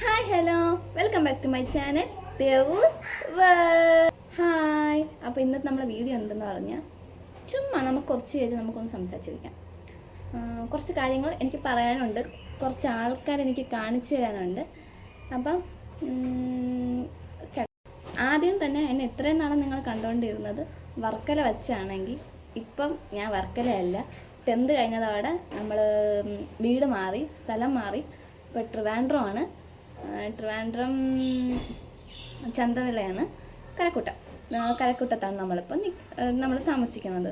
Hi hello welcome back to my channel Devu's world. Hi. അപ്പോൾ ഇന്നത്തെ നമ്മളെ വീഡിയോ എന്തെന്ന് പറഞ്ഞാൽ ചുമ്മാ നമുക്ക് കുറച്ച് പേര് നമുക്കൊന്ന് സംസാരിച്ചിരിക്കാം. കുറച്ച് കാര്യങ്ങൾ എനിക്ക് പറയാനുണ്ട്, കുറച്ച് ആൾക്കാർ എനിക്ക് കാണിച്ചു തരാനുണ്ട്. അപ്പം ആദ്യം തന്നെ എന്നെ ഇത്രയും നാളെ നിങ്ങൾ കണ്ടുകൊണ്ടിരുന്നത് വർക്കല വച്ചാണെങ്കിൽ ഇപ്പം ഞാൻ വർക്കലയല്ല. 10th കഴിഞ്ഞതോടെ നമ്മൾ വീട് മാറി, സ്ഥലം മാറി. ഇപ്പോൾ ട്രിവാൻഡ്രമാണ്. ട്രിവാൻഡ്രം ചന്തവിളയാണ്, കരക്കുട്ടത്താണ് നമ്മൾ താമസിക്കുന്നത്.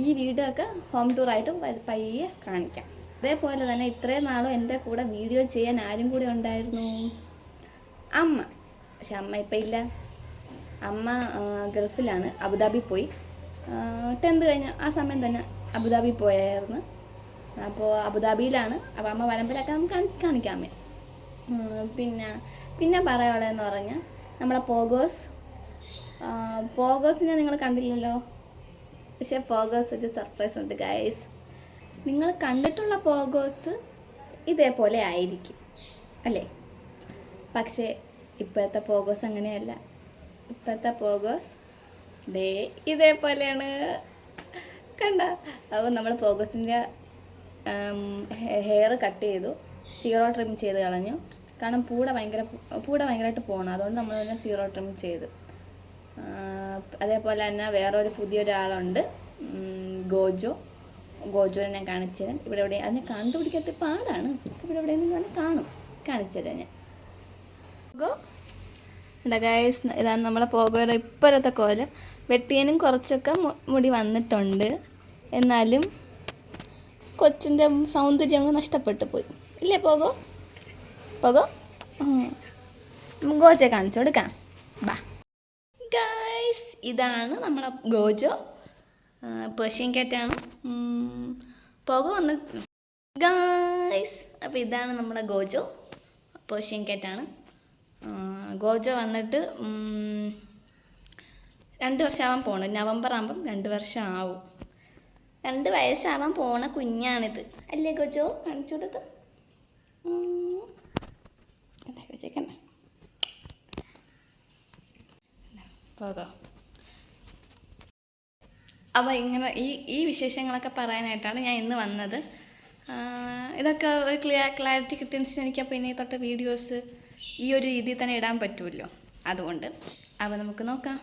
ഈ വീടൊക്കെ ഹോം ടൂറായിട്ട് പയ്യെ കാണിക്കാം. അതേപോലെ തന്നെ ഇത്രയും നാളും എൻ്റെ കൂടെ വീഡിയോ ചെയ്യാൻ ആരും കൂടി ഉണ്ടായിരുന്നു, അമ്മ. പക്ഷെ അമ്മ ഇപ്പം ഇല്ല. അമ്മ ഗൾഫിലാണ്, അബുദാബി പോയി. 10th കഴിഞ്ഞ ആ സമയം തന്നെ അബുദാബി പോയായിരുന്നു. അപ്പോൾ അബുദാബിയിലാണ്. അപ്പോൾ അമ്മ വലമ്പലൊക്കെ നമുക്ക് കാണിക്കാമേ. പിന്നെ പറയാനുള്ളതെന്ന് പറഞ്ഞാൽ നമ്മളെ പോഗോസിനെ നിങ്ങൾ കണ്ടില്ലല്ലോ. പക്ഷേ പോഗോസ് ഒരു സർപ്രൈസ് ഉണ്ട് ഗൈസ്. നിങ്ങൾ കണ്ടിട്ടുള്ള പോഗോസ് ഇതേപോലെ ആയിരിക്കും അല്ലേ? പക്ഷേ ഇപ്പോഴത്തെ പോഗോസ് അങ്ങനെയല്ല. ഇപ്പോഴത്തെ പോഗോസ് ഇതേപോലെയാണ്, കണ്ട. അപ്പോൾ നമ്മൾ പോഗോസിൻ്റെ ഹെയർ കട്ട് ചെയ്തു, സീറോ ട്രിം ചെയ്ത് കളഞ്ഞു. കാരണം പൂട ഭയങ്കരമായിട്ട് പോകണം, അതുകൊണ്ട് നമ്മൾ തന്നെ സീറോ ട്രിം ചെയ്ത്. അതേപോലെ തന്നെ വേറൊരു പുതിയൊരാളുണ്ട്, ഗോജോനെ ഞാൻ കാണിച്ചു തരാം. ഇവിടെ എവിടെ അതിനെ കണ്ടുപിടിക്കാത്ത പാടാണ്. ഇവിടെ എവിടെയെങ്കിലും തന്നെ കാണിച്ചു തരാം ഞാൻ. ഗൈസ്, ഇതാണ് നമ്മളെ പോകോയുടെ ഇപ്പോഴത്തെ കോലം. വെട്ടിയനും കുറച്ചൊക്കെ മുടി വന്നിട്ടുണ്ട്, എന്നാലും കൊച്ചിൻ്റെ സൗന്ദര്യം അങ്ങ് നഷ്ടപ്പെട്ടു പോയി ഇല്ലേ? പോകോ ഗോജെ കാണിച്ചു കൊടുക്കാം, ബാ. ഗൈസ്, ഇതാണ് നമ്മളെ ഗോജോ, പേർഷ്യൻ ക്യാറ്റാണ്. പോകോ വന്നിട്ട് ഗൈസ്. അപ്പോൾ ഇതാണ് നമ്മുടെ ഗോജോ, പേർഷ്യൻ ക്യാറ്റാണ്. ഗോജോ വന്നിട്ട് 2 വർഷമാവാൻ പോകണം. നവംബർ ആകുമ്പം 2 വർഷം ആവും. 2 വയസ്സാവാൻ പോണ കുഞ്ഞാണിത് അല്ലേ ഗോജോ? കാണിച്ചു കൊടുത്ത് വെച്ചേക്കണേ. പോകോ. അപ്പോൾ ഇങ്ങനെ ഈ വിശേഷങ്ങളൊക്കെ പറയാനായിട്ടാണ് ഞാൻ ഇന്ന് വന്നത്. ഇതൊക്കെ ഒരു ക്ലാരിറ്റി കിട്ടിയതിന് ശേഷം എനിക്കപ്പോൾ ഇനി തൊട്ട് വീഡിയോസ് ഈ ഒരു രീതിയിൽ തന്നെ ഇടാൻ പറ്റുമല്ലോ, അതുകൊണ്ട്. അപ്പോൾ നമുക്ക് നോക്കാം.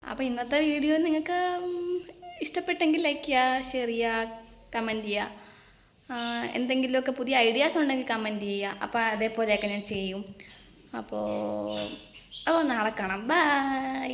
അപ്പോൾ ഇന്നത്തെ വീഡിയോ നിങ്ങൾക്ക് ഇഷ്ടപ്പെട്ടെങ്കിൽ ലൈക്ക് ചെയ്യുക, ഷെയർ ചെയ്യുക, കമൻറ്റ് ചെയ്യുക. എന്തെങ്കിലുമൊക്കെ പുതിയ ഐഡിയാസ് ഉണ്ടെങ്കിൽ കമൻറ്റ് ചെയ്യുക. അപ്പോൾ അതേപോലെയൊക്കെ ഞാൻ ചെയ്യും. അപ്പോൾ നാളെ കാണാം. ബൈ.